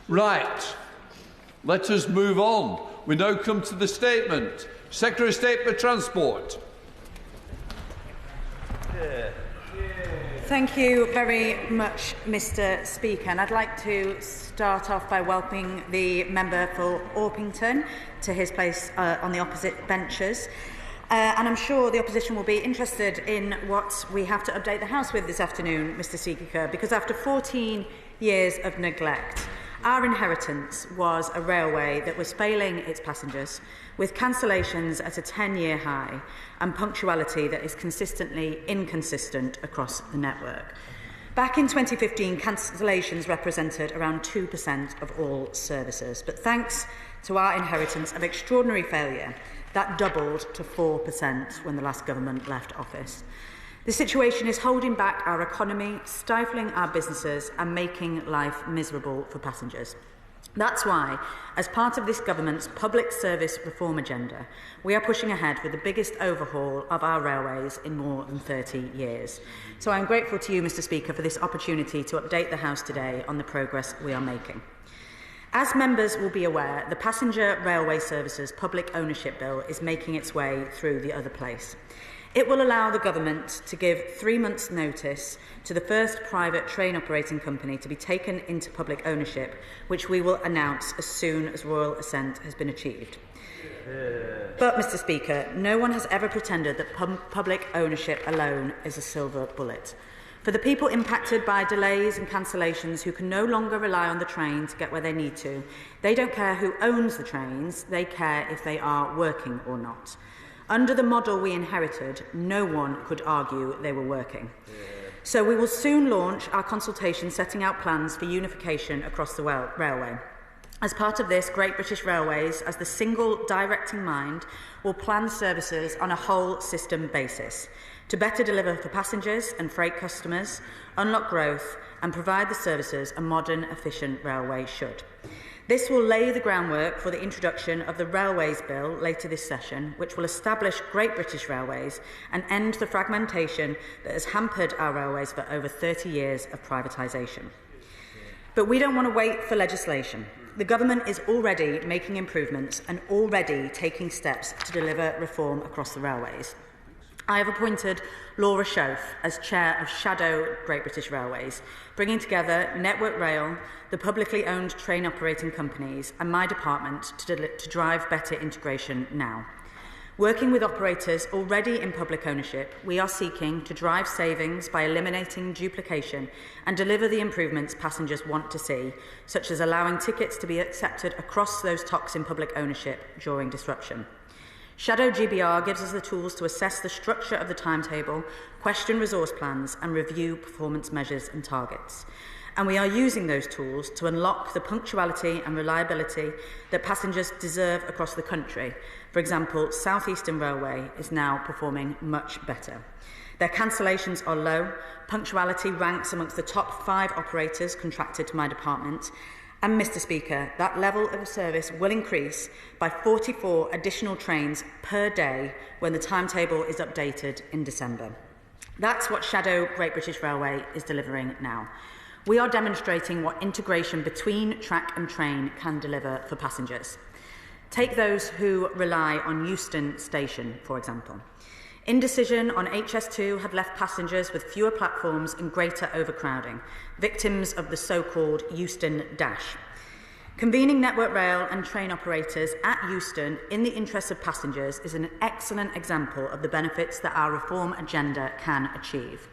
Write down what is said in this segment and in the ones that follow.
Right. Let us move on. We now come to the statement. Secretary of State for Transport. Thank you very much, Mr. Speaker. And I'd like to start off by welcoming the member for Orpington to his place on the opposite benches. And I'm sure the opposition will be interested in what we have to update the House with this afternoon, Mr. Speaker, because after 14 years of neglect, our inheritance was a railway that was failing its passengers, with cancellations at a 10-year high and punctuality that is consistently inconsistent across the network. Back in 2015, cancellations represented around 2% of all services, but thanks to our inheritance of extraordinary failure, that doubled to 4% when the last government left office. The situation is holding back our economy, stifling our businesses and making life miserable for passengers. That's why, as part of this government's public service reform agenda, we are pushing ahead with the biggest overhaul of our railways in more than 30 years. So I'm grateful to you, Mr. Speaker, for this opportunity to update the House today on the progress we are making. As members will be aware, the Passenger Railway Services Public Ownership Bill is making its way through the other place. It will allow the government to give 3 months' notice to the first private train operating company to be taken into public ownership, which we will announce as soon as royal assent has been achieved. But, Mr. Speaker, no one has ever pretended that public ownership alone is a silver bullet. For the people impacted by delays and cancellations who can no longer rely on the train to get where they need to, they don't care who owns the trains, they care if they are working or not. Under the model we inherited, no one could argue they were working. So we will soon launch our consultation setting out plans for unification across the railway. As part of this, Great British Railways, as the single directing mind, will plan services on a whole system basis to better deliver for passengers and freight customers, unlock growth and provide the services a modern, efficient railway should. This will lay the groundwork for the introduction of the Railways Bill later this session, which will establish Great British Railways and end the fragmentation that has hampered our railways for over 30 years of privatisation. But we don't want to wait for legislation. The government is already making improvements and already taking steps to deliver reform across the railways. I have appointed Laura Schoaf as Chair of Shadow Great British Railways, bringing together Network Rail, the publicly owned train operating companies and my department to drive better integration now. Working with operators already in public ownership, we are seeking to drive savings by eliminating duplication and deliver the improvements passengers want to see, such as allowing tickets to be accepted across those TOCs in public ownership during disruption. Shadow GBR gives us the tools to assess the structure of the timetable, question resource plans and review performance measures and targets. And we are using those tools to unlock the punctuality and reliability that passengers deserve across the country. For example, South Eastern Railway is now performing much better. Their cancellations are low, punctuality ranks amongst the top 5 operators contracted to my department, and, Mr. Speaker, that level of service will increase by 44 additional trains per day when the timetable is updated in December. That's what Shadow Great British Railway is delivering now. We are demonstrating what integration between track and train can deliver for passengers. Take those who rely on Euston Station, for example. Indecision on HS2 had left passengers with fewer platforms and greater overcrowding, victims of the so-called Euston Dash. Convening Network Rail and train operators at Euston in the interests of passengers is an excellent example of the benefits that our reform agenda can achieve.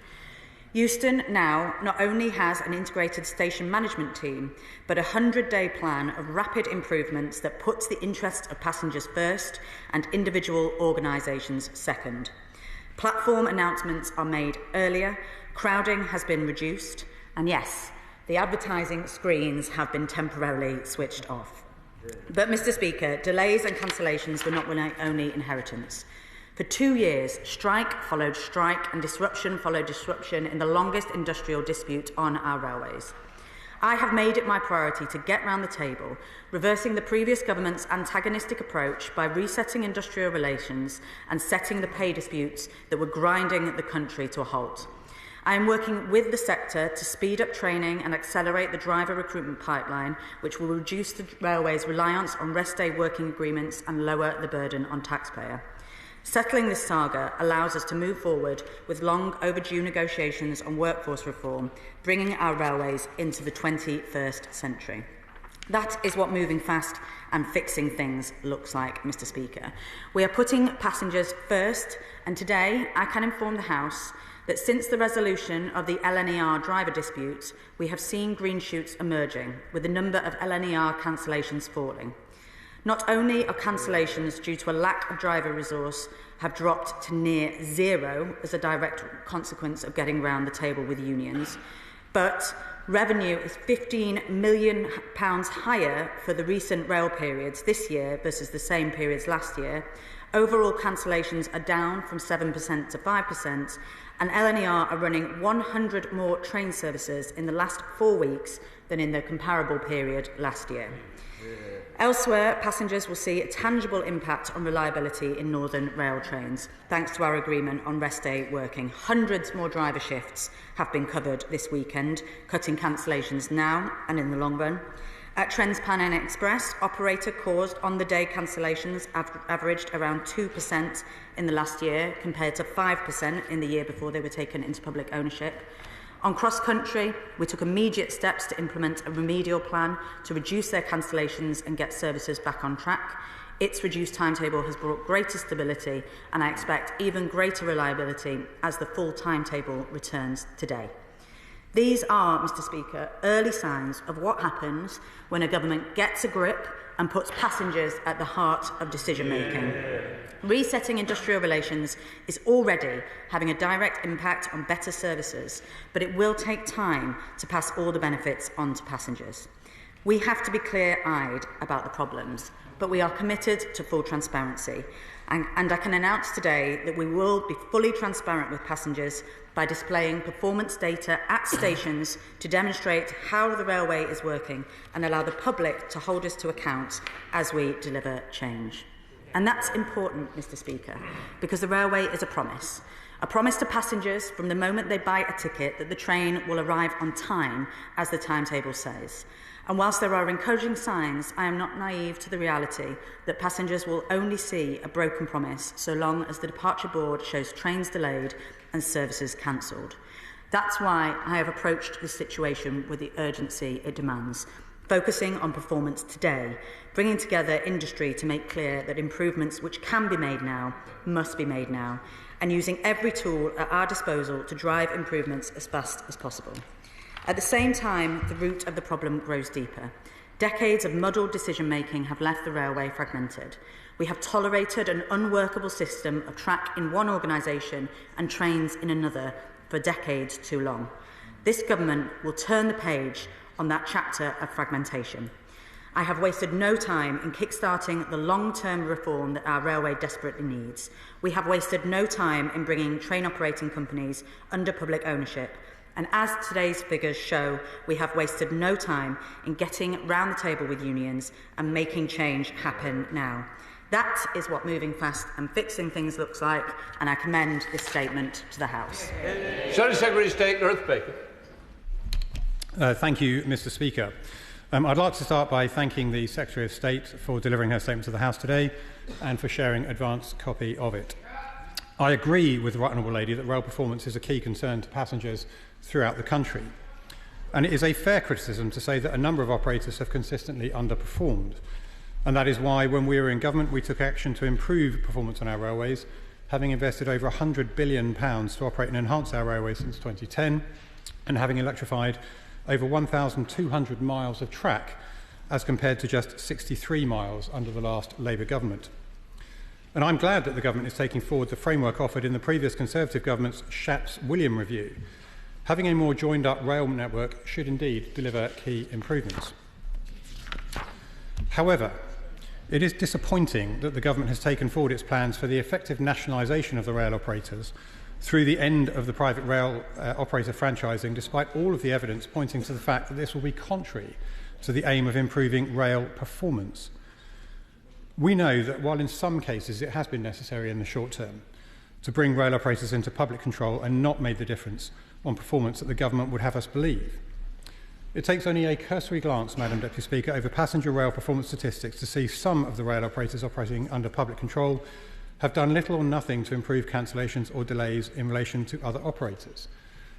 Euston now not only has an integrated station management team, but a 100-day plan of rapid improvements that puts the interests of passengers first and individual organisations second. Platform announcements are made earlier, crowding has been reduced, and yes, the advertising screens have been temporarily switched off. But, Mr. Speaker, delays and cancellations were not only inheritance. For 2 years, strike followed strike and disruption followed disruption in the longest industrial dispute on our railways. I have made it my priority to get round the table, reversing the previous government's antagonistic approach by resetting industrial relations and setting the pay disputes that were grinding the country to a halt. I am working with the sector to speed up training and accelerate the driver recruitment pipeline, which will reduce the railway's reliance on rest day working agreements and lower the burden on taxpayer. Settling this saga allows us to move forward with long overdue negotiations on workforce reform, bringing our railways into the 21st century. That is what moving fast and fixing things looks like, Mr. Speaker. We are putting passengers first, and today I can inform the House that since the resolution of the LNER driver disputes, we have seen green shoots emerging, with the number of LNER cancellations falling. Not only are cancellations due to a lack of driver resource have dropped to near zero as a direct consequence of getting round the table with unions, but revenue is £15 million higher for the recent rail periods this year versus the same periods last year. Overall cancellations are down from 7% to 5%, and LNER are running 100 more train services in the last 4 weeks than in the comparable period last year. Elsewhere, passengers will see a tangible impact on reliability in Northern rail trains, thanks to our agreement on rest day working. Hundreds more driver shifts have been covered this weekend, cutting cancellations now and in the long run. At Trans-Pennine Express, operator caused on-the-day cancellations averaged around 2% in the last year, compared to 5% in the year before they were taken into public ownership. On cross-country, we took immediate steps to implement a remedial plan to reduce their cancellations and get services back on track. Its reduced timetable has brought greater stability, and I expect even greater reliability as the full timetable returns today. These are, Mr. Speaker, early signs of what happens when a government gets a grip and puts passengers at the heart of decision-making. Resetting industrial relations is already having a direct impact on better services, but it will take time to pass all the benefits on to passengers. We have to be clear-eyed about the problems, but we are committed to full transparency. And I can announce today that we will be fully transparent with passengers by displaying performance data at stations to demonstrate how the railway is working and allow the public to hold us to account as we deliver change. And that's important, Mr. Speaker, because the railway is a promise to passengers from the moment they buy a ticket that the train will arrive on time, as the timetable says. And whilst there are encouraging signs, I am not naive to the reality that passengers will only see a broken promise so long as the departure board shows trains delayed and services cancelled. That's why I have approached this situation with the urgency it demands, focusing on performance today, bringing together industry to make clear that improvements which can be made now must be made now, and using every tool at our disposal to drive improvements as fast as possible. At the same time, the root of the problem grows deeper. Decades of muddled decision-making have left the railway fragmented. We have tolerated an unworkable system of track in one organisation and trains in another for decades too long. This government will turn the page on that chapter of fragmentation. I have wasted no time in kick-starting the long-term reform that our railway desperately needs. We have wasted no time in bringing train operating companies under public ownership. And as today's figures show, we have wasted no time in getting round the table with unions and making change happen now. That is what moving fast and fixing things looks like, and I commend this statement to the House. Secretary of State Gareth Baker. Thank you, Mr. Speaker. I'd like to start by thanking the Secretary of State for delivering her statement to the House today and for sharing an advance copy of it. I agree with the Right Honourable Lady that rail performance is a key concern to passengers throughout the country. And it is a fair criticism to say that a number of operators have consistently underperformed. And that is why, when we were in government, we took action to improve performance on our railways, having invested over £100 billion to operate and enhance our railways since 2010, and having electrified over 1,200 miles of track, as compared to just 63 miles under the last Labour government. And I'm glad that the government is taking forward the framework offered in the previous Conservative government's Shapps-William review. Having a more joined-up rail network should indeed deliver key improvements. However, it is disappointing that the government has taken forward its plans for the effective nationalisation of the rail operators through the end of the private rail operator franchising, despite all of the evidence pointing to the fact that this will be contrary to the aim of improving rail performance. We know that while in some cases it has been necessary in the short term to bring rail operators into public control and not made the difference on performance that the government would have us believe. It takes only a cursory glance, Madam Deputy Speaker, over passenger rail performance statistics to see some of the rail operators operating under public control have done little or nothing to improve cancellations or delays in relation to other operators.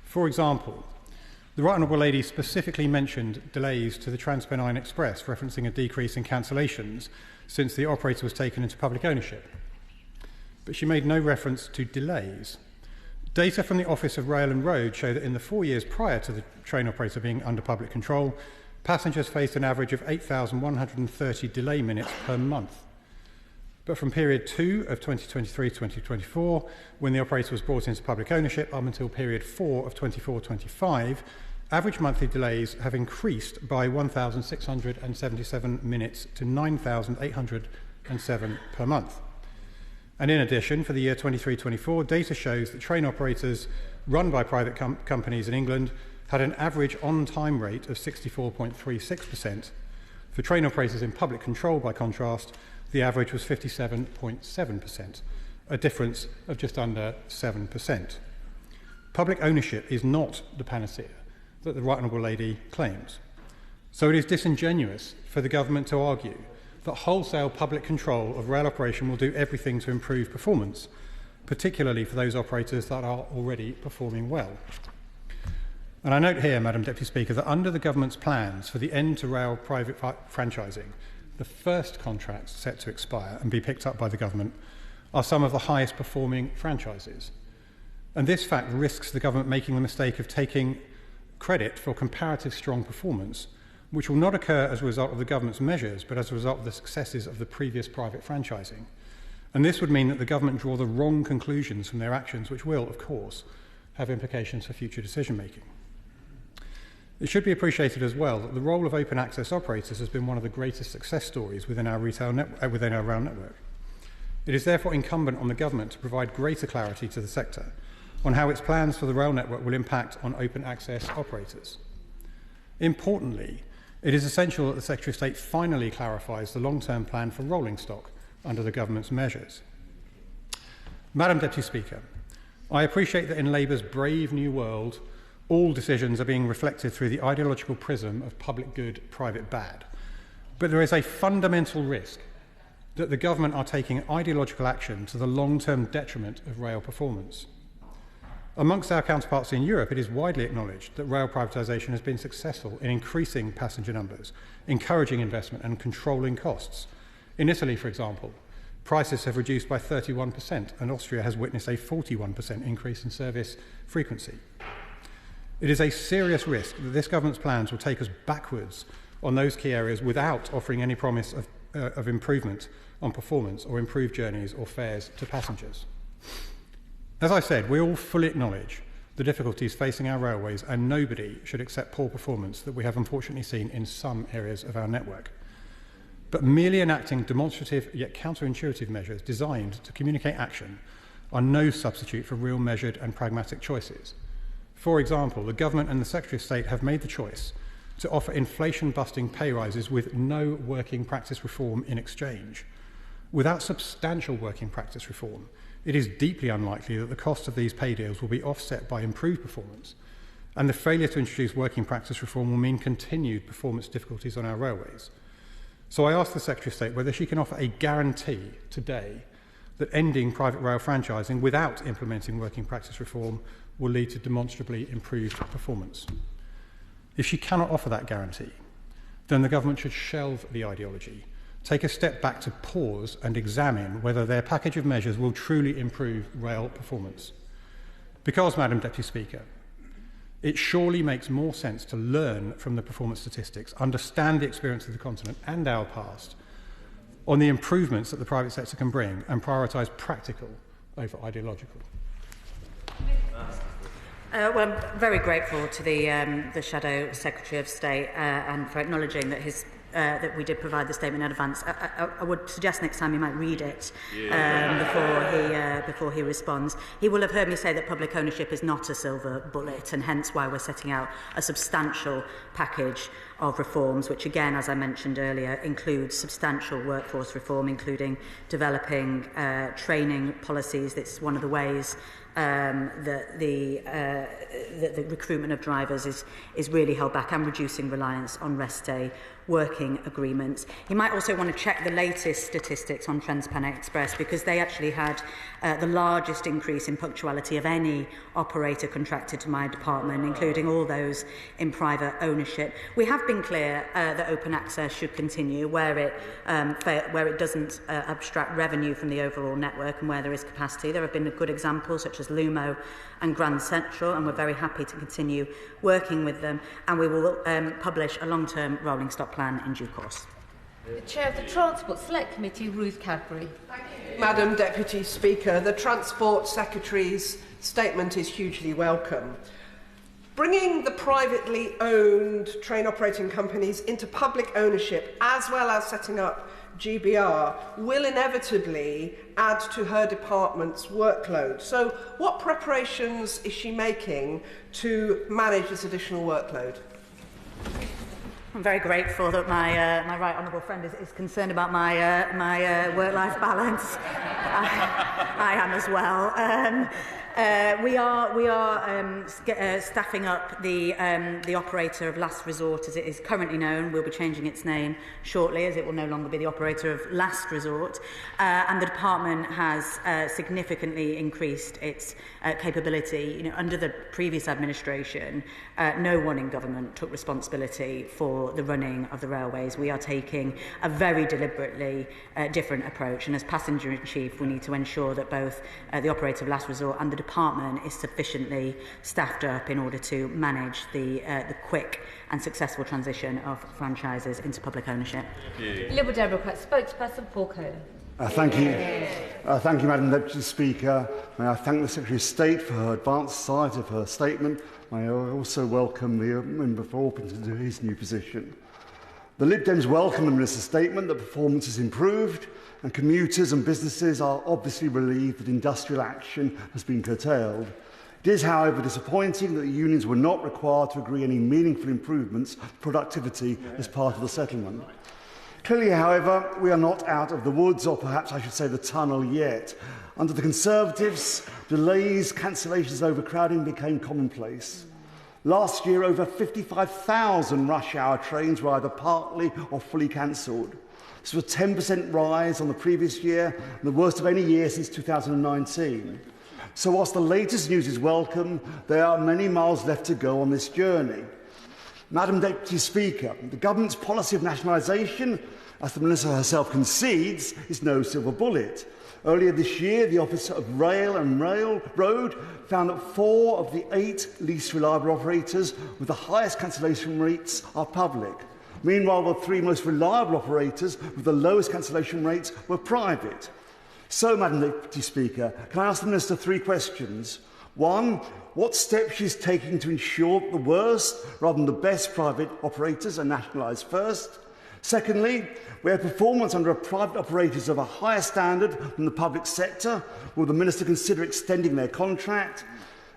For example, the Right Honourable Lady specifically mentioned delays to the Transpennine Express, referencing a decrease in cancellations since the operator was taken into public ownership. But she made no reference to delays. Data from the Office of Rail and Road show that in the 4 years prior to the train operator being under public control, passengers faced an average of 8,130 delay minutes per month. But from period 2 of 2023-2024, when the operator was brought into public ownership, up until period 4 of 24-25, average monthly delays have increased by 1,677 minutes to 9,807 per month. And in addition, for the year 23-24, data shows that train operators run by private companies in England had an average on-time rate of 64.36%. For train operators in public control, by contrast, the average was 57.7%, a difference of just under 7%. Public ownership is not the panacea that the Right Honourable Lady claims. So it is disingenuous for the government to argue that wholesale public control of rail operation will do everything to improve performance, particularly for those operators that are already performing well. And I note here, Madam Deputy Speaker, that under the government's plans for the end to rail private franchising, the first contracts set to expire and be picked up by the government are some of the highest performing franchises. And this fact risks the government making the mistake of taking credit for comparative strong performance, which will not occur as a result of the government's measures, but as a result of the successes of the previous private franchising. And this would mean that the government draw the wrong conclusions from their actions, which will, of course, have implications for future decision-making. It should be appreciated as well that the role of open access operators has been one of the greatest success stories within our rail network. It is therefore incumbent on the government to provide greater clarity to the sector on how its plans for the rail network will impact on open access operators. Importantly, it is essential that the Secretary of State finally clarifies the long-term plan for rolling stock under the government's measures. Madam Deputy Speaker, I appreciate that in Labour's brave new world, all decisions are being reflected through the ideological prism of public good, private bad. But there is a fundamental risk that the government are taking ideological action to the long-term detriment of rail performance. Amongst our counterparts in Europe, it is widely acknowledged that rail privatisation has been successful in increasing passenger numbers, encouraging investment and controlling costs. In Italy, for example, prices have reduced by 31% and Austria has witnessed a 41% increase in service frequency. It is a serious risk that this government's plans will take us backwards on those key areas without offering any promise of improvement on performance or improved journeys or fares to passengers. As I said, we all fully acknowledge the difficulties facing our railways, and nobody should accept poor performance that we have unfortunately seen in some areas of our network. But merely enacting demonstrative yet counterintuitive measures designed to communicate action are no substitute for real measured and pragmatic choices. For example, the government and the Secretary of State have made the choice to offer inflation-busting pay rises with no working practice reform in exchange. Without substantial working practice reform, it is deeply unlikely that the cost of these pay deals will be offset by improved performance, and the failure to introduce working practice reform will mean continued performance difficulties on our railways. So I ask the Secretary of State whether she can offer a guarantee today that ending private rail franchising without implementing working practice reform will lead to demonstrably improved performance. If she cannot offer that guarantee, then the government should shelve the ideology, take a step back to pause and examine whether their package of measures will truly improve rail performance. Because, Madam Deputy Speaker, it surely makes more sense to learn from the performance statistics, understand the experience of the continent and our past, on the improvements that the private sector can bring, and prioritise practical over ideological. Well, I'm very grateful to the Shadow Secretary of State and for acknowledging that that we did provide the statement in advance. I would suggest next time you might read it before he responds. He will have heard me say that public ownership is not a silver bullet, and hence why we're setting out a substantial package of reforms, which again, as I mentioned earlier, includes substantial workforce reform, including developing training policies. That's one of the ways that the recruitment of drivers is really held back, and reducing reliance on rest day working agreements. You might also want to check the latest statistics on TransPennine Express, because they actually had the largest increase in punctuality of any operator contracted to my department, including all those in private ownership. We have been clear that open access should continue where it doesn't abstract revenue from the overall network and where there is capacity. There have been good examples such as Lumo and Grand Central, and we're very happy to continue working with them, and we will publish a long-term rolling stock plan in due course. The Chair of the Transport Select Committee, Ruth Cadbury. Madam Deputy Speaker, the Transport Secretary's statement is hugely welcome. Bringing the privately owned train operating companies into public ownership, as well as setting up GBR, will inevitably add to her department's workload. So what preparations is she making to manage this additional workload? I'm very grateful that my right honourable friend is concerned about my work-life balance. I am as well. We are staffing up the operator of last resort, as it is currently known. We'll be changing its name shortly, as it will no longer be the operator of last resort. And the department has significantly increased its capability. You know, under the previous administration, no one in government took responsibility for the running of the railways. We are taking a very deliberately different approach, and as passenger-in-chief, we need to ensure that both the operator of last resort and the department is sufficiently staffed up in order to manage the quick and successful transition of franchises into public ownership. Liberal Democrat spokesperson Paul Kohler. Thank you, Madam Deputy Speaker. May I thank the Secretary of State for her advanced sight of her statement. May I also welcome the member for Orpington to his new position. The Lib Dems welcome the Minister's statement that performance has improved, and commuters and businesses are obviously relieved that industrial action has been curtailed. It is, however, disappointing that the unions were not required to agree any meaningful improvements to productivity as part of the settlement. Clearly, however, we are not out of the woods, or perhaps I should say the tunnel, yet. Under the Conservatives, delays, cancellations, overcrowding became commonplace. Last year, over 55,000 rush-hour trains were either partly or fully cancelled. This was a 10% rise on the previous year, and the worst of any year since 2019. So whilst the latest news is welcome, there are many miles left to go on this journey. Madam Deputy Speaker, the government's policy of nationalisation, as the Minister herself concedes, is no silver bullet. Earlier this year, the Office of Rail and Railroad found that 4 of the 8 least reliable operators with the highest cancellation rates are public. Meanwhile, the 3 most reliable operators with the lowest cancellation rates were private. So, Madam Deputy Speaker, can I ask the Minister 3 questions? 1, what steps she is taking to ensure that the worst rather than the best private operators are nationalised first? Secondly, where performance under a private operator is of a higher standard than the public sector, will the Minister consider extending their contract?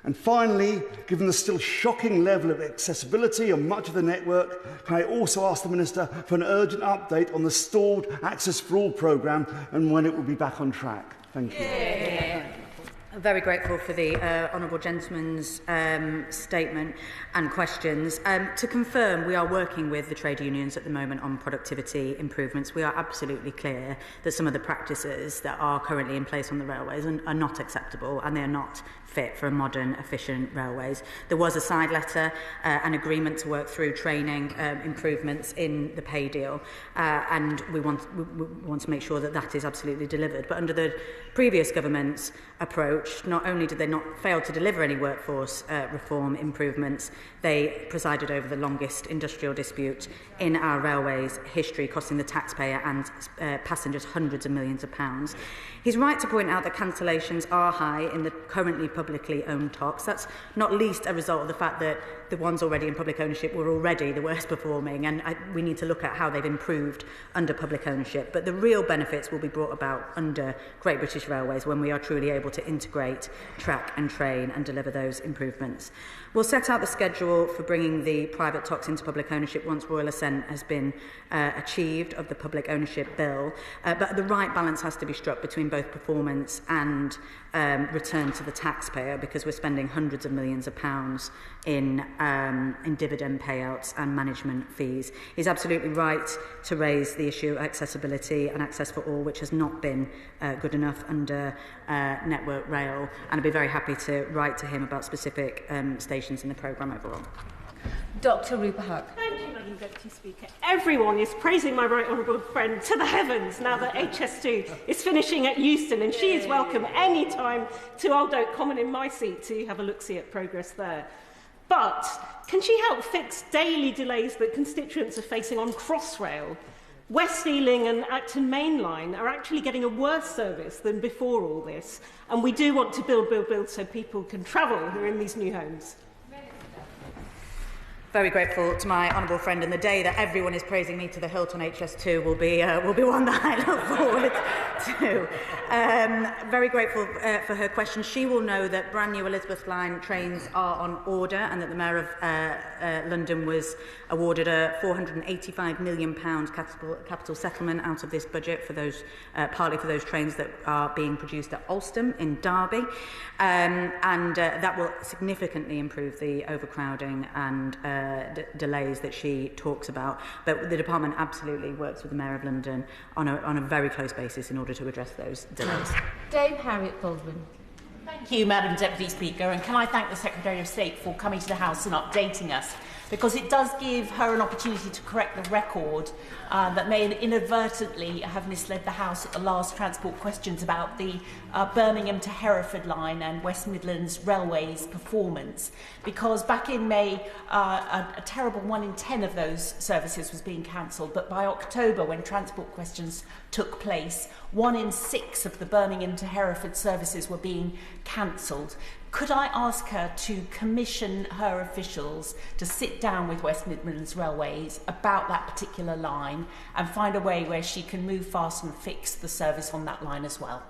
And finally, given the still shocking level of accessibility on much of the network, can I also ask the Minister for an urgent update on the stalled Access for All programme and when it will be back on track? Thank you. I'm very grateful for the honourable gentleman's statement and questions. To confirm, we are working with the trade unions at the moment on productivity improvements. We are absolutely clear that some of the practices that are currently in place on the railways are not acceptable, and they are not fit for a modern, efficient railways. There was a side letter, an agreement to work through training improvements in the pay deal, and we want to make sure that that is absolutely delivered. But under the previous government's approach, not only did they not fail to deliver any workforce reform improvements, they presided over the longest industrial dispute in our railways history, costing the taxpayer and passengers hundreds of millions of pounds. He's right to point out that cancellations are high in the currently publicly owned TOCs. That's not least a result of the fact that the ones already in public ownership were already the worst performing, and we need to look at how they've improved under public ownership. But the real benefits will be brought about under Great British Railways when we are truly able to integrate track and train and deliver those improvements. We'll set out the schedule for bringing the private TOCs into public ownership once royal assent has been achieved of the public ownership bill, but the right balance has to be struck between both performance and return to the taxpayer, because we're spending hundreds of millions of pounds in dividend payouts and management fees. He's absolutely right to raise the issue of accessibility and access for all, which has not been good enough under Network Rail, and I'd be very happy to write to him about specific stations in the programme overall. Dr. Rupa. Thank you, Madam Deputy Speaker. Everyone is praising my right honourable friend to the heavens now that HS2 is finishing at Euston, and she is welcome any time to Old Oak Common in my seat to have a look-see at progress there. But can she help fix daily delays that constituents are facing on Crossrail? West Ealing and Acton Main Line are actually getting a worse service than before all this, and we do want to build so people can travel who are in these new homes. Very grateful to my honourable friend, and the day that everyone is praising me to the hilt on HS2 will be one that I look forward to. Very grateful for her question. She will know that brand new Elizabeth line trains are on order, and that the Mayor of London was awarded a £485 million capital settlement out of this budget for those, partly for those trains that are being produced at Alston in Derby, and that will significantly improve the overcrowding and delays that she talks about. But the department absolutely works with the Mayor of London on a very close basis in order to address those delays. Dame Harriett Baldwin. Thank you, Madam Deputy Speaker, and can I thank the Secretary of State for coming to the House and updating us, because it does give her an opportunity to correct the record that may inadvertently have misled the House at the last transport questions about the Birmingham to Hereford line and West Midlands Railways performance. Because back in May, a terrible 1 in 10 of those services was being cancelled, but by October, when transport questions took place, 1 in 6 of the Birmingham to Hereford services were being cancelled. Could I ask her to commission her officials to sit down with West Midlands Railways about that particular line and find a way where she can move fast and fix the service on that line as well?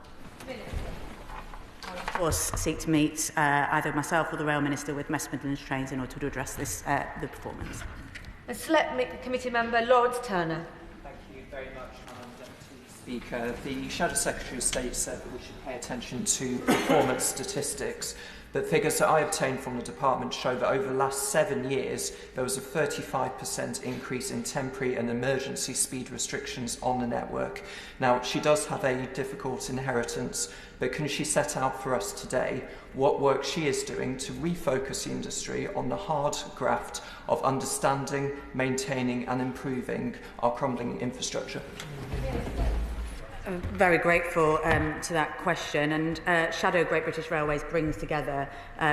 I'll of course seek to meet either myself or the Rail Minister with West Midlands Trains in order to address this, the performance. A Select Committee Member Laurence Turner. Thank you very much, Madam Deputy Speaker. The Shadow Secretary of State said that we should pay attention to performance statistics. The figures that I obtained from the department show that over the last 7 years, there was a 35% increase in temporary and emergency speed restrictions on the network. Now, she does have a difficult inheritance, but can she set out for us today what work she is doing to refocus the industry on the hard graft of understanding, maintaining and improving our crumbling infrastructure? I'm very grateful to that question, and Shadow Great British Railways brings together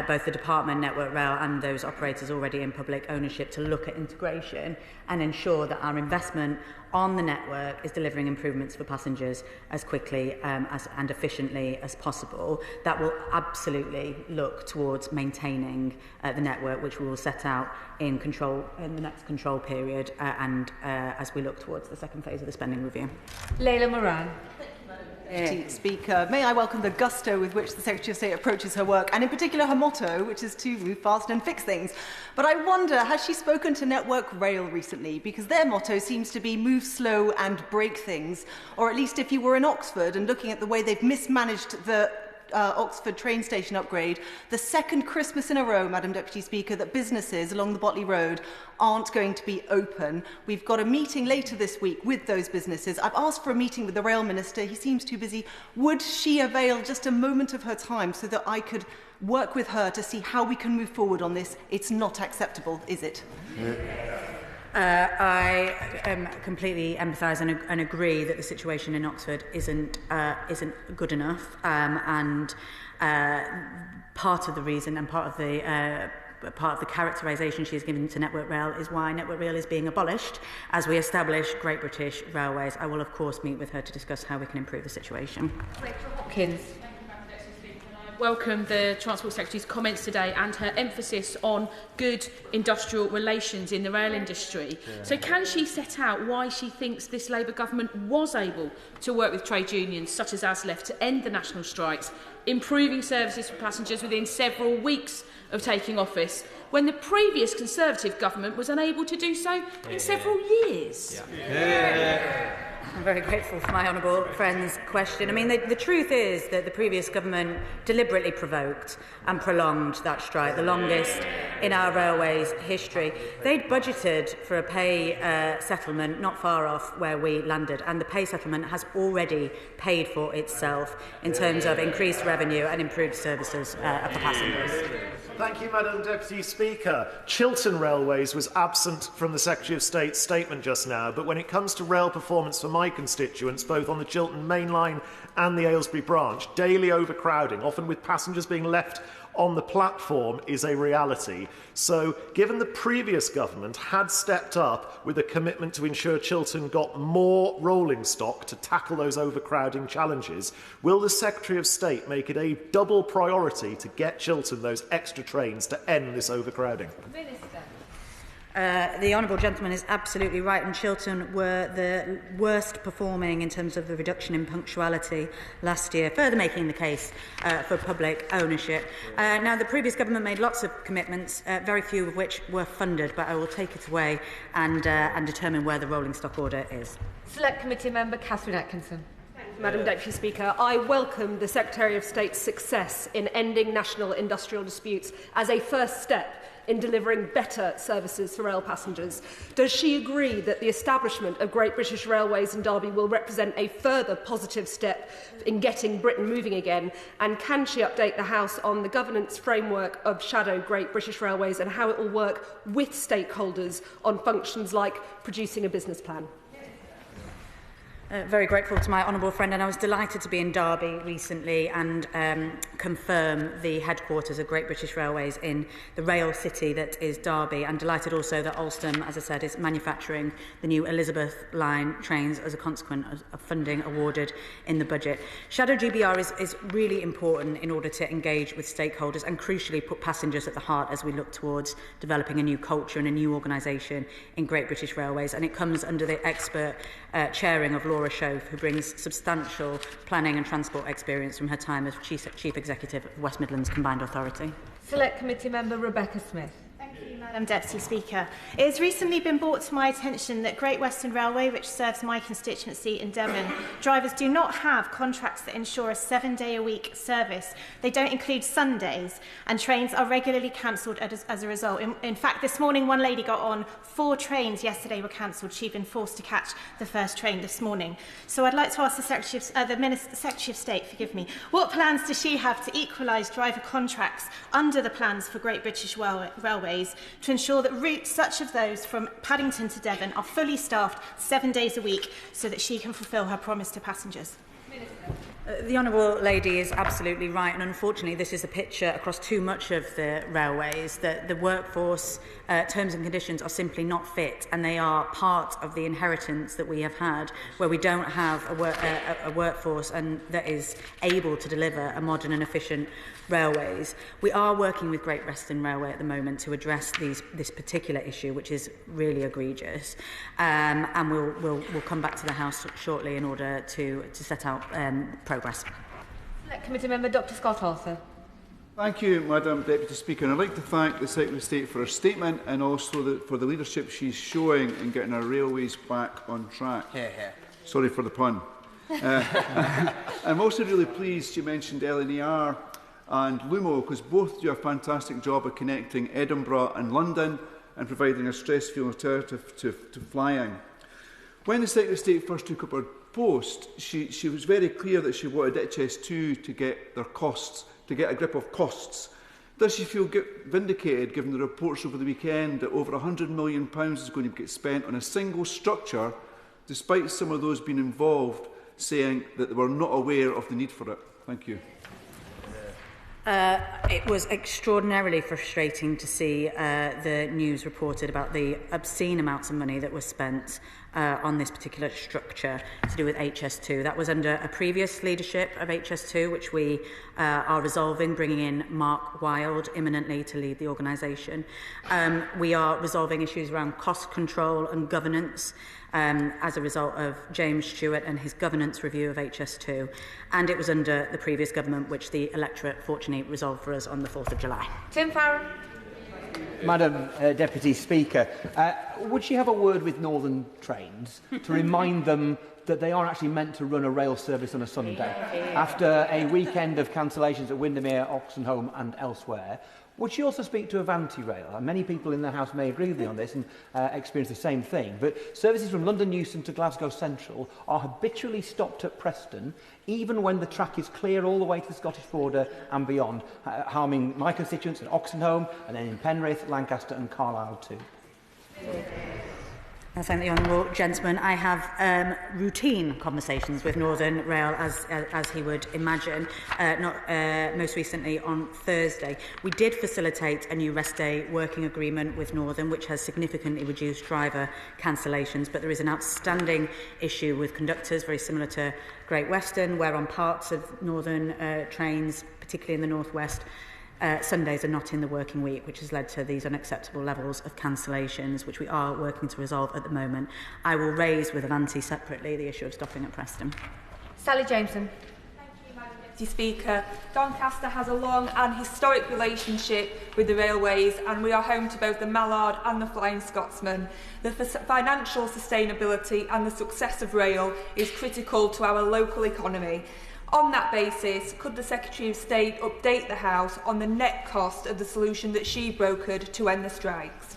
both the department, Network Rail, and those operators already in public ownership to look at integration and ensure that our investment on the network is delivering improvements for passengers as quickly and efficiently as possible. That will absolutely look towards maintaining the network, which we will set out in the next control period and as we look towards the second phase of the spending review. Layla Moran. Speaker, may I welcome the gusto with which the Secretary of State approaches her work, and in particular her motto, which is to move fast and fix things. But I wonder, has she spoken to Network Rail recently? Because their motto seems to be move slow and break things. Or at least if you were in Oxford and looking at the way they've mismanaged the Oxford train station upgrade, the second Christmas in a row, Madam Deputy Speaker, that businesses along the Botley Road aren't going to be open. We've got a meeting later this week with those businesses. I've asked for a meeting with the Rail Minister. He seems too busy. Would she avail just a moment of her time so that I could work with her to see how we can move forward on this? It's not acceptable, is it? I completely empathise and agree that the situation in Oxford isn't good enough, and part of the reason and part of the characterisation she has given to Network Rail is why Network Rail is being abolished as we establish Great British Railways. I will of course meet with her to discuss how we can improve the situation. Rachel Hopkins. welcome the Transport Secretary's comments today and her emphasis on good industrial relations in the rail industry. So can she set out why she thinks this Labour government was able to work with trade unions such as Isleworth to end the national strikes, improving services for passengers within several weeks of taking office, when the previous Conservative government was unable to do so in several years? I'm very grateful for my honourable friend's question. I mean, the truth is that the previous government deliberately provoked and prolonged that strike, the longest in our railways history. They'd budgeted for a pay settlement not far off where we landed, and the pay settlement has already paid for itself in terms of increased revenue and improved services for passengers. Thank you, Madam Deputy Speaker. Chiltern Railways was absent from the Secretary of State's statement just now, but when it comes to rail performance for my constituents, both on the Chiltern Main Line and the Aylesbury branch, daily overcrowding, often with passengers being left on the platform, is a reality. So, given the previous government had stepped up with a commitment to ensure Chiltern got more rolling stock to tackle those overcrowding challenges, will the Secretary of State make it a double priority to get Chiltern those extra trains to end this overcrowding? The honourable gentleman is absolutely right, and Chiltern were the worst performing in terms of the reduction in punctuality last year, further making the case for public ownership. Now, the previous government made lots of commitments, very few of which were funded, but I will take it away and determine where the rolling stock order is. Select Committee Member Catherine Atkinson. Madam Deputy Speaker, I welcome the Secretary of State's success in ending national industrial disputes as a first step in delivering better services for rail passengers. Does she agree that the establishment of Great British Railways in Derby will represent a further positive step in getting Britain moving again? And can she update the House on the governance framework of Shadow Great British Railways and how it will work with stakeholders on functions like producing a business plan? Very grateful to my honourable friend, and I was delighted to be in Derby recently and confirm the headquarters of Great British Railways in the rail city that is Derby, and delighted also that Alstom, as I said, is manufacturing the new Elizabeth line trains as a consequence of funding awarded in the budget. Shadow GBR is really important in order to engage with stakeholders and crucially put passengers at the heart as we look towards developing a new culture and a new organisation in Great British Railways, and it comes under the expert chairing of Laurence, who brings substantial planning and transport experience from her time as Chief Executive of West Midlands Combined Authority. Select Committee Member Rebecca Smith. Thank you, Madam Deputy Speaker. It has recently been brought to my attention that Great Western Railway, which serves my constituency in Devon, drivers do not have contracts that ensure a 7-day-a-week service. They don't include Sundays, and trains are regularly cancelled as a result. In fact, this morning, one lady got on 4 trains yesterday were cancelled. She'd been forced to catch the first train this morning. So I'd like to ask the Secretary of State, forgive me, what plans does she have to equalise driver contracts under the plans for Great British Railways to ensure that routes such as those from Paddington to Devon are fully staffed 7 days a week so that she can fulfil her promise to passengers? The honourable lady is absolutely right, and unfortunately this is a picture across too much of the railways, that the workforce terms and conditions are simply not fit, and they are part of the inheritance that we have had, where we don't have a workforce and that is able to deliver a modern and efficient railways. We are working with Great Western Railway at the moment to address this particular issue, which is really egregious, and we'll come back to the House shortly in order to set out progress. Select Committee Member Dr Scott Arthur. Thank you, Madam Deputy Speaker. And I'd like to thank the Secretary of State for her statement and also for the leadership she's showing in getting our railways back on track. Sorry for the pun. I'm also really pleased you mentioned LNER and Lumo, because both do a fantastic job of connecting Edinburgh and London and providing a stress-free alternative to flying. When the Secretary of State first took up her post, she was very clear that she wanted HS2 to get their costs, to get a grip of costs. Does she feel vindicated, given the reports over the weekend that over £100 million is going to get spent on a single structure, despite some of those being involved saying that they were not aware of the need for it? Thank you. It was extraordinarily frustrating to see the news reported about the obscene amounts of money that was spent on this particular structure to do with HS2. That was under a previous leadership of HS2, which we are resolving, bringing in Mark Wilde imminently to lead the organisation. We are resolving issues around cost control and governance as a result of James Stewart and his governance review of HS2. And it was under the previous government, which the electorate fortunately resolved for us on the 4th of July. Tim Farron. Madam Deputy Speaker, would she have a word with Northern Trains to remind them that they are actually meant to run a rail service on a Sunday? After a weekend of cancellations at Windermere, Oxenholme and elsewhere, would she also speak to Avanti Rail? And many people in the House may agree with me on this and experience the same thing, but services from London Euston to Glasgow Central are habitually stopped at Preston, even when the track is clear all the way to the Scottish border and beyond, harming my constituents in Oxenholme and then in Penrith, Lancaster and Carlisle too. I thank the honourable gentleman. I have routine conversations with Northern Rail, as he would imagine, most recently on Thursday. We did facilitate a new rest day working agreement with Northern, which has significantly reduced driver cancellations, but there is an outstanding issue with conductors, very similar to Great Western, where on parts of Northern trains, particularly in the North West, Sundays are not in the working week, which has led to these unacceptable levels of cancellations, which we are working to resolve at the moment. I will raise with Avanti separately the issue of stopping at Preston. Sally Jameson. Deputy Speaker, Doncaster has a long and historic relationship with the railways, and we are home to both the Mallard and the Flying Scotsman. The financial sustainability and the success of rail is critical to our local economy. On that basis, could the Secretary of State update the House on the net cost of the solution that she brokered to end the strikes?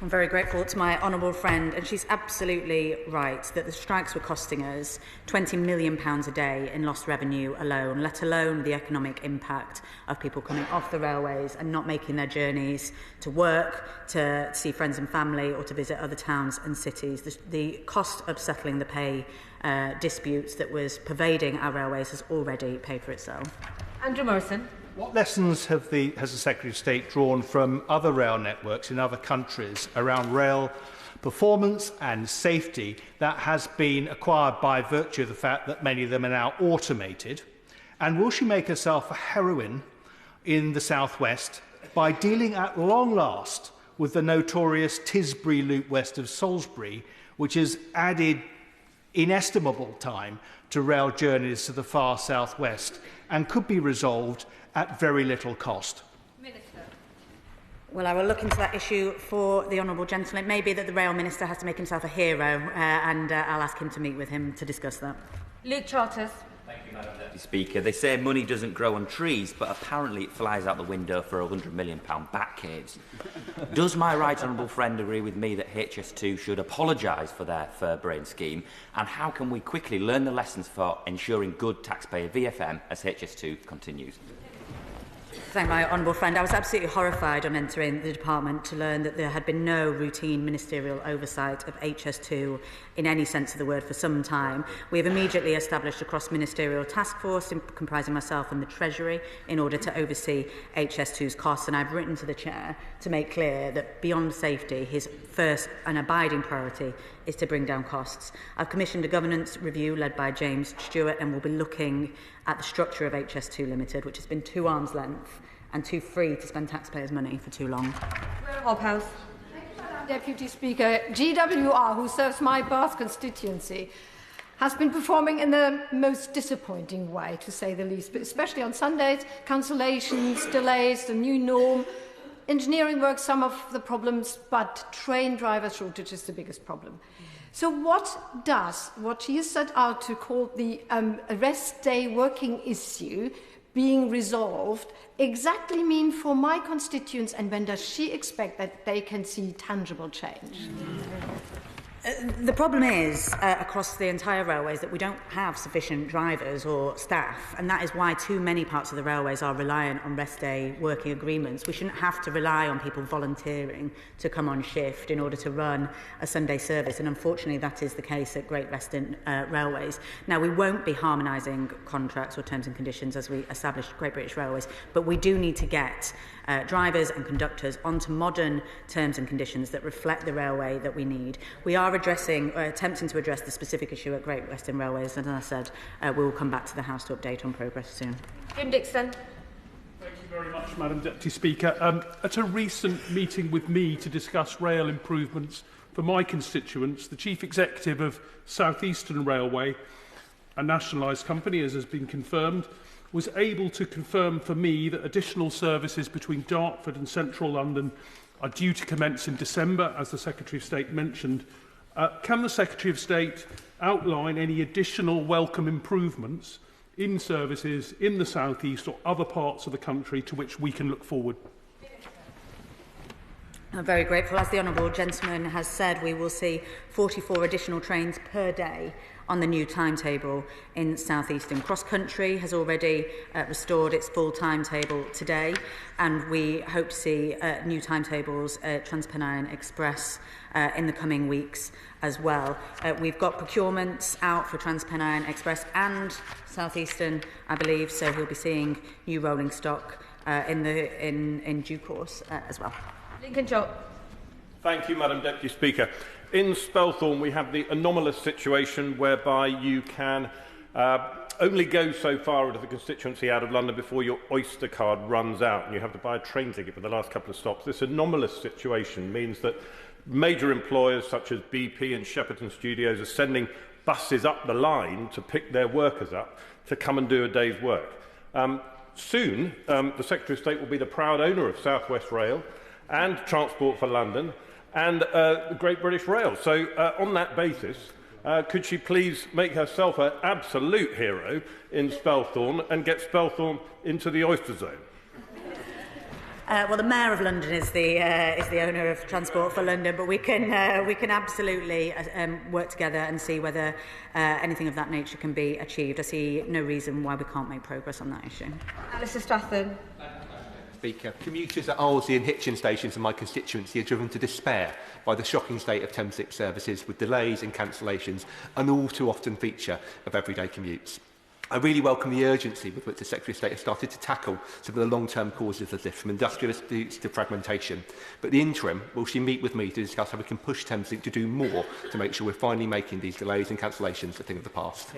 I'm very grateful to my honourable friend, and she's absolutely right that the strikes were costing us £20 million a day in lost revenue alone, let alone the economic impact of people coming off the railways and not making their journeys to work, to see friends and family or to visit other towns and cities. The cost of settling the pay disputes that was pervading our railways has already paid for itself. Andrew Morrison. What lessons has the Secretary of State drawn from other rail networks in other countries around rail performance and safety that has been acquired by virtue of the fact that many of them are now automated? And will she make herself a heroine in the South West by dealing at long last with the notorious Tisbury Loop west of Salisbury, which has added inestimable time to rail journeys to the far southwest and could be resolved at very little cost? Minister. Well, I will look into that issue for the honourable gentleman. It may be that the rail minister has to make himself a hero, and I'll ask him to meet with him to discuss that. Luke Charters. Thank you, Madam Deputy Speaker. They say money doesn't grow on trees, but apparently it flies out the window for a £100 million bat caves. Does my right honourable friend agree with me that HS2 should apologise for their fur-brain scheme? And how can we quickly learn the lessons for ensuring good taxpayer VFM as HS2 continues? Thank my honourable friend. I was absolutely horrified on entering the department to learn that there had been no routine ministerial oversight of HS2 in any sense of the word for some time. We have immediately established a cross-ministerial task force comprising myself and the Treasury in order to oversee HS2's costs, and I've written to the Chair to make clear that beyond safety, his first and abiding priority is to bring down costs. I've commissioned a governance review led by James Stewart, and we'll be looking at the structure of HS2 Limited, which has been too arm's length and too free to spend taxpayers' money for too long. Hobhouse. Deputy Speaker, GWR, who serves my Bath constituency, has been performing in the most disappointing way, to say the least, but especially on Sundays, cancellations, delays, the new norm. Engineering work, some of the problems, but train driver shortage is the biggest problem. So what does what she has set out to call the rest day working issue being resolved exactly mean for my constituents, and when does she expect that they can see tangible change? The problem is, across the entire railways, that we don't have sufficient drivers or staff, and that is why too many parts of the railways are reliant on rest day working agreements. We shouldn't have to rely on people volunteering to come on shift in order to run a Sunday service, and unfortunately that is the case at Great Western Railways. Now, we won't be harmonising contracts or terms and conditions as we establish Great British Railways, but we do need to get drivers and conductors onto modern terms and conditions that reflect the railway that we need. We are are attempting to address the specific issue at Great Western Railways, and as I said, we will come back to the House to update on progress soon. Jim Dixon. Thank you very much, Madam Deputy Speaker. At a recent meeting with me to discuss rail improvements for my constituents, the Chief Executive of South Eastern Railway, a nationalised company, as has been confirmed, was able to confirm for me that additional services between Dartford and central London are due to commence in December, as the Secretary of State mentioned. Can the Secretary of State outline any additional welcome improvements in services in the South East or other parts of the country to which we can look forward? I'm very grateful. As the Honourable Gentleman has said, we will see 44 additional trains per day on the new timetable in South Eastern. Cross Country has already restored its full timetable today, and we hope to see new timetables at Transpennine Express in the coming weeks as well. We've got procurements out for Transpennine Express and South Eastern, I believe, so we'll be seeing new rolling stock in due course as well. Lincoln Job. Thank you, Madam Deputy Speaker. In Spelthorne, we have the anomalous situation whereby you can only go so far into the constituency out of London before your Oyster card runs out, and you have to buy a train ticket for the last couple of stops. This anomalous situation means that major employers such as BP and Shepperton Studios are sending buses up the line to pick their workers up to come and do a day's work. Soon, the Secretary of State will be the proud owner of South West Rail and Transport for London and the Great British Rail. So on that basis, could she please make herself an absolute hero in Spelthorne and get Spelthorne into the Oyster Zone? Well, the Mayor of London is the owner of Transport for London, but we can absolutely work together and see whether anything of that nature can be achieved. I see no reason why we can't make progress on that issue. Alistair Strathern. Speaker, commuters at Arlesey and Hitchin stations in my constituency are driven to despair by the shocking state of Thameslink services, with delays and cancellations, an all too often feature of everyday commutes. I really welcome the urgency with which the Secretary of State has started to tackle some of the long-term causes of this, from industrial disputes to fragmentation. But the interim, will she meet with me to discuss how we can push Thameslink to do more to make sure we're finally making these delays and cancellations a thing of the past?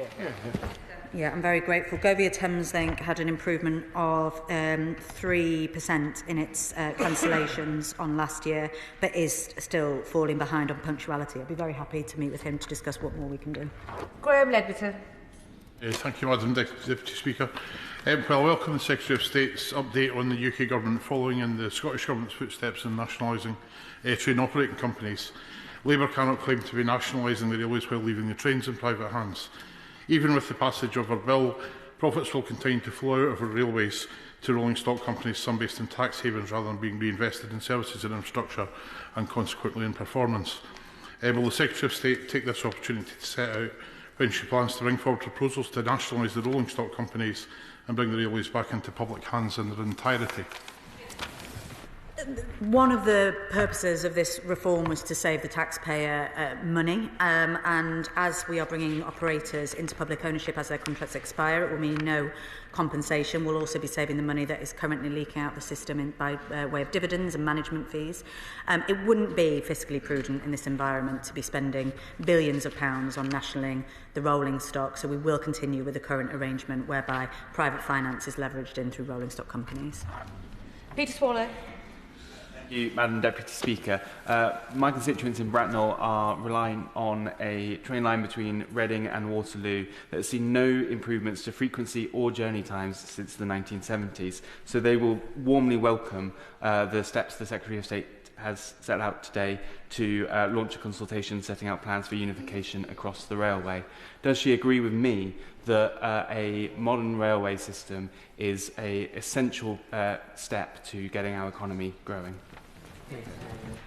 Yeah, I'm very grateful. Govia Thameslink had an improvement of 3% in its cancellations on last year, but is still falling behind on punctuality. I'd be very happy to meet with him to discuss what more we can do. Graham Ledbetter. Thank you, Madam Deputy Speaker. Well, I welcome the Secretary of State's update on the UK Government following in the Scottish Government's footsteps in nationalising train operating companies. Labour cannot claim to be nationalising the railways while leaving the trains in private hands. Even with the passage of our bill, profits will continue to flow out of our railways to rolling stock companies, some based in tax havens, rather than being reinvested in services and infrastructure and consequently in performance. Will the Secretary of State take this opportunity to set out when she plans to bring forward proposals to nationalise the rolling stock companies and bring the railways back into public hands in their entirety? One of the purposes of this reform was to save the taxpayer money, and as we are bringing operators into public ownership as their contracts expire, it will mean no compensation. We'll also be saving the money that is currently leaking out the system by way of dividends and management fees. It wouldn't be fiscally prudent in this environment to be spending billions of pounds on nationalling the rolling stock, so we will continue with the current arrangement whereby private finance is leveraged in through rolling stock companies. Peter Swallow. Thank you, Madam Deputy Speaker. My constituents in Bracknell are relying on a train line between Reading and Waterloo that has seen no improvements to frequency or journey times since the 1970s. So they will warmly welcome the steps the Secretary of State has set out today to launch a consultation setting out plans for unification across the railway. Does she agree with me that a modern railway system is an essential step to getting our economy growing?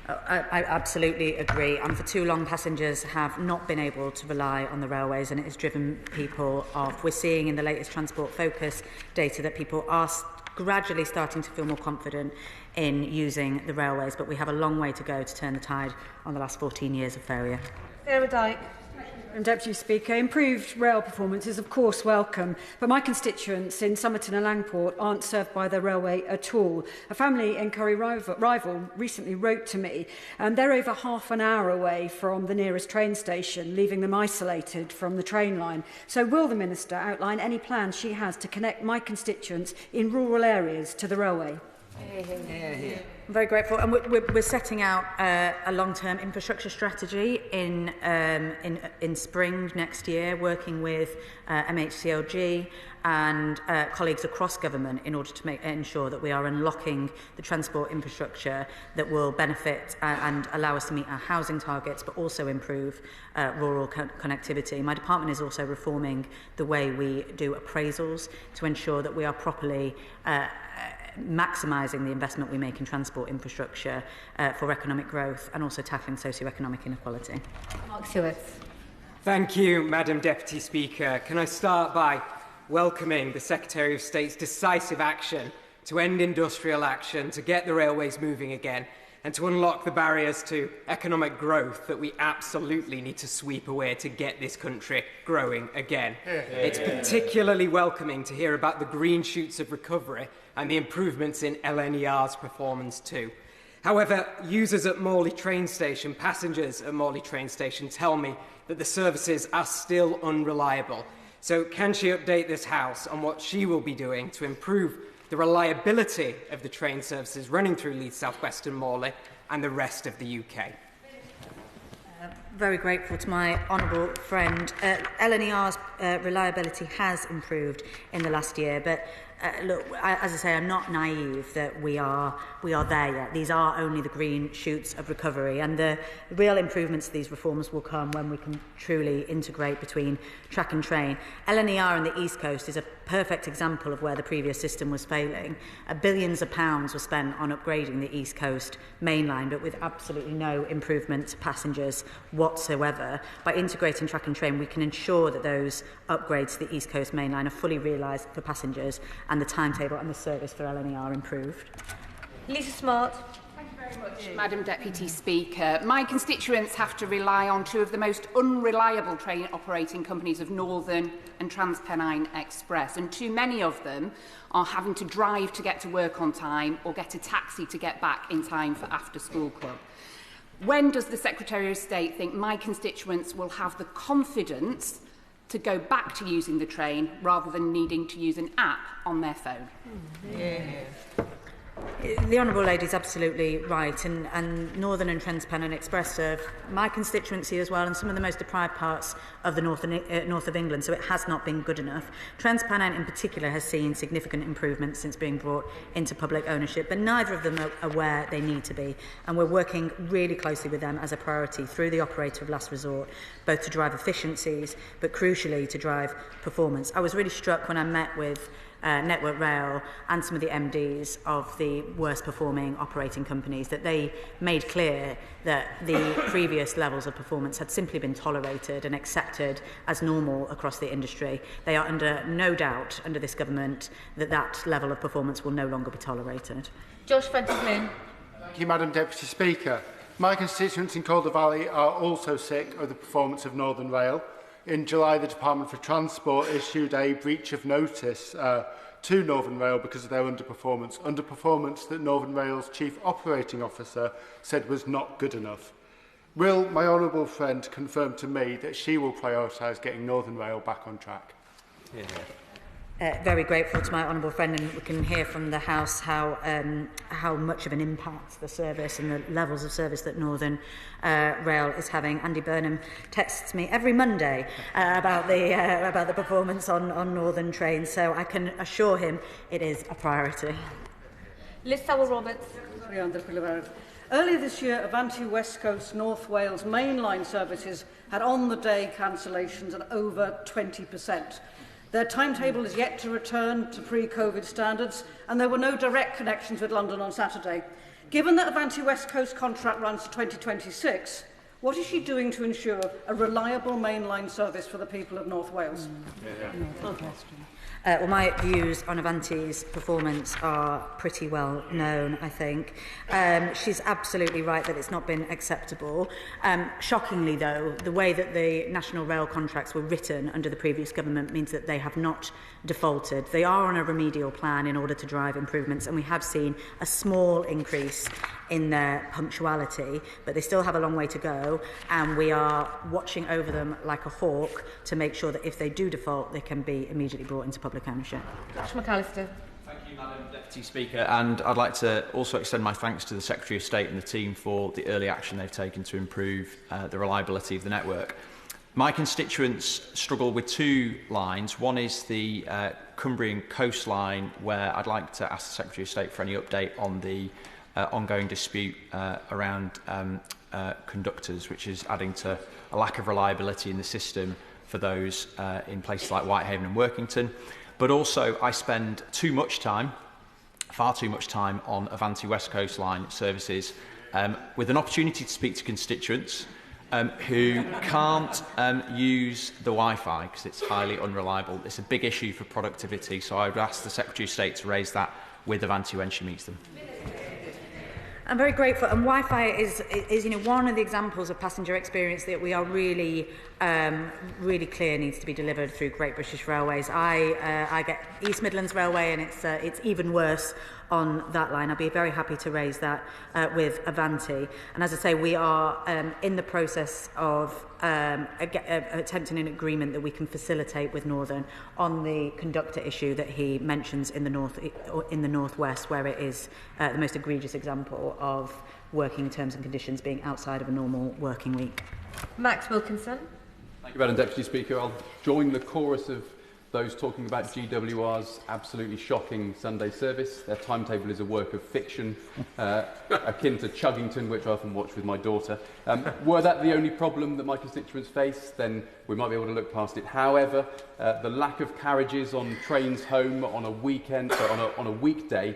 I absolutely agree, and for too long passengers have not been able to rely on the railways, and it has driven people off. We're seeing in the latest Transport Focus data that people are gradually starting to feel more confident in using the railways, but we have a long way to go to turn the tide on the last 14 years of failure. Sarah Dyke. Deputy Speaker, improved rail performance is of course welcome, but my constituents in Somerton and Langport aren't served by the railway at all. A family in Curry Rival recently wrote to me, and they're over half an hour away from the nearest train station, leaving them isolated from the train line. So will the Minister outline any plans she has to connect my constituents in rural areas to the railway? I'm very grateful, and we're setting out a long-term infrastructure strategy in spring next year, working with MHCLG and colleagues across government in order to ensure that we are unlocking the transport infrastructure that will benefit and allow us to meet our housing targets, but also improve rural connectivity. My department is also reforming the way we do appraisals to ensure that we are properly maximising the investment we make in transport infrastructure for economic growth and also tackling socio-economic inequality. Mark Seward. Thank you, Madam Deputy Speaker. Can I start by welcoming the Secretary of State's decisive action to end industrial action, to get the railways moving again, and to unlock the barriers to economic growth that we absolutely need to sweep away to get this country growing again. It's particularly welcoming to hear about the green shoots of recovery and the improvements in LNER's performance too. However, users at Morley train station, passengers at Morley train station tell me that the services are still unreliable. So can she update this House on what she will be doing to improve the reliability of the train services running through Leeds South West and Morley and the rest of the UK? Very grateful to my honourable friend. LNER's reliability has improved in the last year, but look, as I say, I'm not naive that we are there yet. These are only the green shoots of recovery, and the real improvements to these reforms will come when we can truly integrate between track and train. LNER on the East Coast is a perfect example of where the previous system was failing. Billions of pounds were spent on upgrading the East Coast main line, but with absolutely no improvement to passengers whatsoever. By integrating track and train, we can ensure that those upgrades to the East Coast main line are fully realised for passengers, and the timetable and the service for LNER improved. Lisa Smart. Thank you very much, Madam Deputy Speaker. My constituents have to rely on two of the most unreliable train operating companies of Northern and TransPennine Express, and too many of them are having to drive to get to work on time or get a taxi to get back in time for after-school club. When does the Secretary of State think my constituents will have the confidence to go back to using the train rather than needing to use an app on their phone? The Honourable Lady is absolutely right, and Northern and TransPennine Express serve my constituency as well, and some of the most deprived parts of the north of England, so it has not been good enough. TransPennine in particular has seen significant improvements since being brought into public ownership, but neither of them are where they need to be, and we're working really closely with them as a priority through the operator of last resort, both to drive efficiencies, but crucially to drive performance. I was really struck when I met with Network Rail and some of the MDs of the worst performing operating companies that they made clear that the previous levels of performance had simply been tolerated and accepted as normal across the industry. They are under no doubt under this government that that level of performance will no longer be tolerated. Josh Fenton-Flynn. Thank you, Madam Deputy Speaker. My constituents in Calder Valley are also sick of the performance of Northern Rail. In July, the Department for Transport issued a breach of notice to Northern Rail because of their underperformance that Northern Rail's Chief Operating Officer said was not good enough. Will my honourable friend confirm to me that she will prioritise getting Northern Rail back on track? Very grateful to my honourable friend, and we can hear from the House how much of an impact the service and the levels of service that Northern Rail is having. Andy Burnham texts me every Monday about the performance on Northern trains, so I can assure him it is a priority. Liz Sowell-Roberts. Earlier this year, Avanti West Coast North Wales mainline services had on-the-day cancellations at over 20%. Their timetable is yet to return to pre-COVID standards, and there were no direct connections with London on Saturday. Given that Avanti West Coast contract runs to 2026, What is she doing to ensure a reliable mainline service for the people of North Wales? Well, my views on Avanti's performance are pretty well known, I think. She's absolutely right that it's not been acceptable. Shockingly, though, the way that the National Rail contracts were written under the previous government means that they have not defaulted. They are on a remedial plan in order to drive improvements, and we have seen a small increase in their punctuality, but they still have a long way to go, and we are watching over them like a hawk to make sure that if they do default, they can be immediately brought into public ownership. Josh McAllister. Thank you, Madam Deputy Speaker, and I'd like to also extend my thanks to the Secretary of State and the team for the early action they've taken to improve the reliability of the network. My constituents struggle with two lines. One is the Cumbrian coastline, where I'd like to ask the Secretary of State for any update on the ongoing dispute around conductors, which is adding to a lack of reliability in the system for those in places like Whitehaven and Workington. But also, I spend far too much time on Avanti West Coast Line services with an opportunity to speak to constituents who can't use the Wi-Fi because it's highly unreliable. It's a big issue for productivity, so I would ask the Secretary of State to raise that with Avanti when she meets them. I'm very grateful, and Wi-Fi is one of the examples of passenger experience that we are really clear needs to be delivered through Great British Railways. I get East Midlands Railway, and it's even worse on that line. I'll be very happy to raise that with Avanti. And as I say, we are in the process of attempting an agreement that we can facilitate with Northern on the conductor issue that he mentions in the northwest, where it is the most egregious example of working terms and conditions being outside of a normal working week. Max Wilkinson. Thank you, Madam Deputy Speaker. I'll join the chorus of those talking about GWR's absolutely shocking Sunday service. Their timetable is a work of fiction, akin to Chuggington, which I often watch with my daughter. Were that the only problem that my constituents face, then we might be able to look past it. However, the lack of carriages on trains home on a weekend, on a weekday,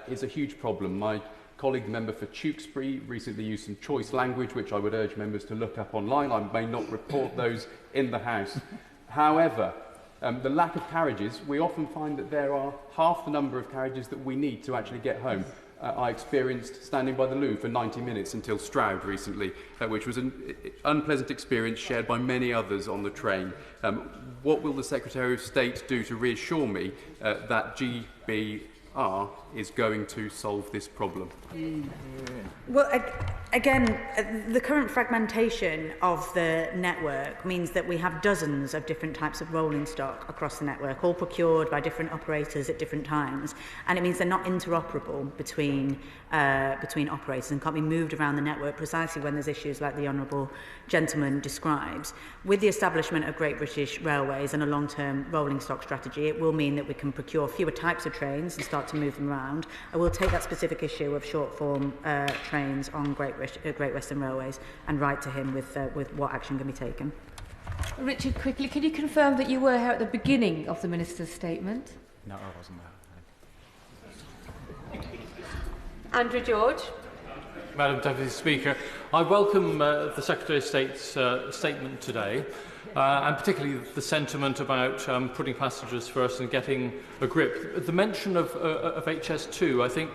is a huge problem. My colleague, the member for Tewkesbury, recently used some choice language, which I would urge members to look up online. I may not report those in the House. However, the lack of carriages, we often find that there are half the number of carriages that we need to actually get home. I experienced standing by the loo for 90 minutes until Stroud recently, which was an unpleasant experience shared by many others on the train. What will the Secretary of State do to reassure me that GBR is going to solve this problem? Well, again, the current fragmentation of the network means that we have dozens of different types of rolling stock across the network, all procured by different operators at different times, and it means they're not interoperable between operators and can't be moved around the network precisely when there's issues like the Honourable Gentleman describes. With the establishment of Great British Railways and a long-term rolling stock strategy, it will mean that we can procure fewer types of trains and start to move them around. I will take that specific issue of short-form trains on Great Western Railways and write to him with what action can be taken. Richard, quickly, can you confirm that you were here at the beginning of the Minister's statement? No, I wasn't there. Andrew George. Madam Deputy Speaker, I welcome the Secretary of State's statement today, and particularly the sentiment about putting passengers first and getting a grip. The mention of HS2, I think,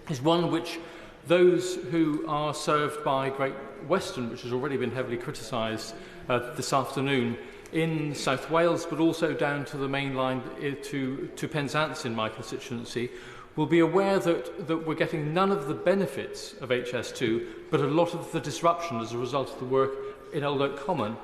is one which those who are served by Great Western, which has already been heavily criticised this afternoon, in South Wales, but also down to the main line to Penzance in my constituency, will be aware that we're getting none of the benefits of HS2, but a lot of the disruption as a result of the work in Old Oak Common.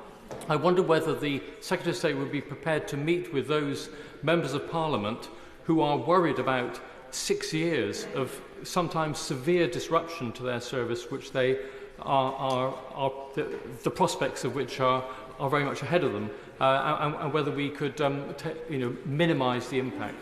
I wonder whether the Secretary of State would be prepared to meet with those members of Parliament who are worried about 6 years of sometimes severe disruption to their service, which they are the prospects of which are very much ahead of them, and whether we could minimise the impact.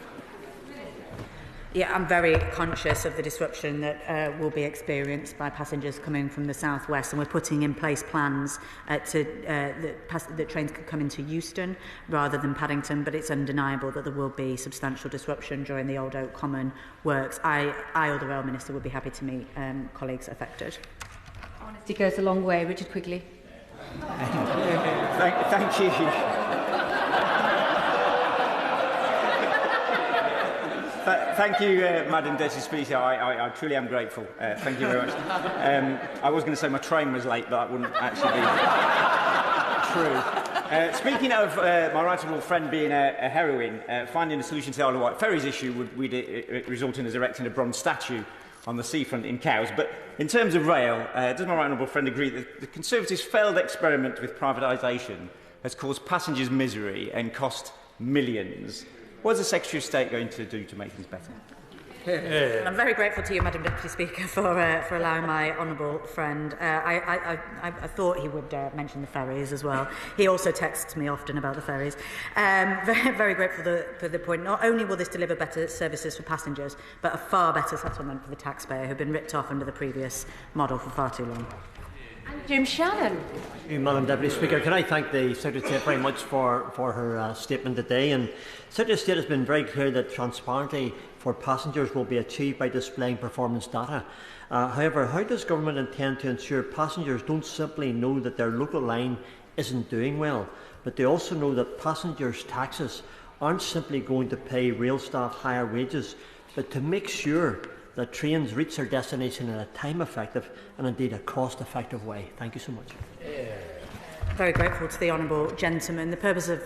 Yeah, I'm very conscious of the disruption that will be experienced by passengers coming from the southwest, and we're putting in place plans that trains could come into Euston rather than Paddington, but it's undeniable that there will be substantial disruption during the Old Oak Common works. I or the Rail Minister would be happy to meet colleagues affected. Honesty goes a long way. Richard, quickly. Thank you. Thank you, Madam Deputy Speaker. I truly am grateful. Thank you very much. I was going to say my train was late, but that wouldn't actually be true. Speaking of my right honourable friend being a heroine, finding a solution to the Isle of Wight Ferries issue would result in us erecting a bronze statue on the seafront in Cowes. But in terms of rail, does my right honourable friend agree that the Conservatives' failed experiment with privatisation has caused passengers misery and cost millions? What is the Secretary of State going to do to make things better? I'm very grateful to you, Madam Deputy Speaker, for allowing my honourable friend. I thought he would mention the ferries as well. He also texts me often about the ferries. Very grateful for the point. Not only will this deliver better services for passengers, but a far better settlement for the taxpayer who've been ripped off under the previous model for far too long. Jim Shannon. Madam Deputy Speaker, can I thank the Secretary of State very much for her statement today. And Secretary of State has been very clear that transparency for passengers will be achieved by displaying performance data. However, how does government intend to ensure passengers don't simply know that their local line isn't doing well, but they also know that passengers' taxes aren't simply going to pay rail staff higher wages, but to make sure that trains reach their destination in a time-effective and indeed a cost-effective way? Thank you so much. Very grateful to the honourable gentleman. The purpose of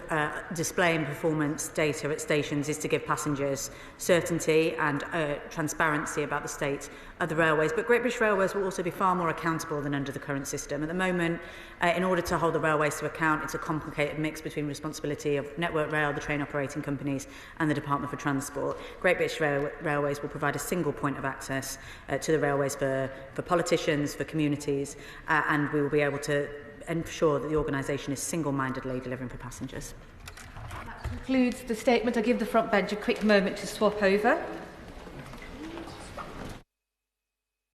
displaying performance data at stations is to give passengers certainty and transparency about the state of the railways. But Great British Railways will also be far more accountable than under the current system. At the moment, in order to hold the railways to account, it's a complicated mix between responsibility of Network Rail, the train operating companies, and the Department for Transport. Great British Railways will provide a single point of access to the railways for politicians, for communities, and we will be able to ensure that the organisation is single-mindedly delivering for passengers. That concludes the statement. I give the front bench a quick moment to swap over.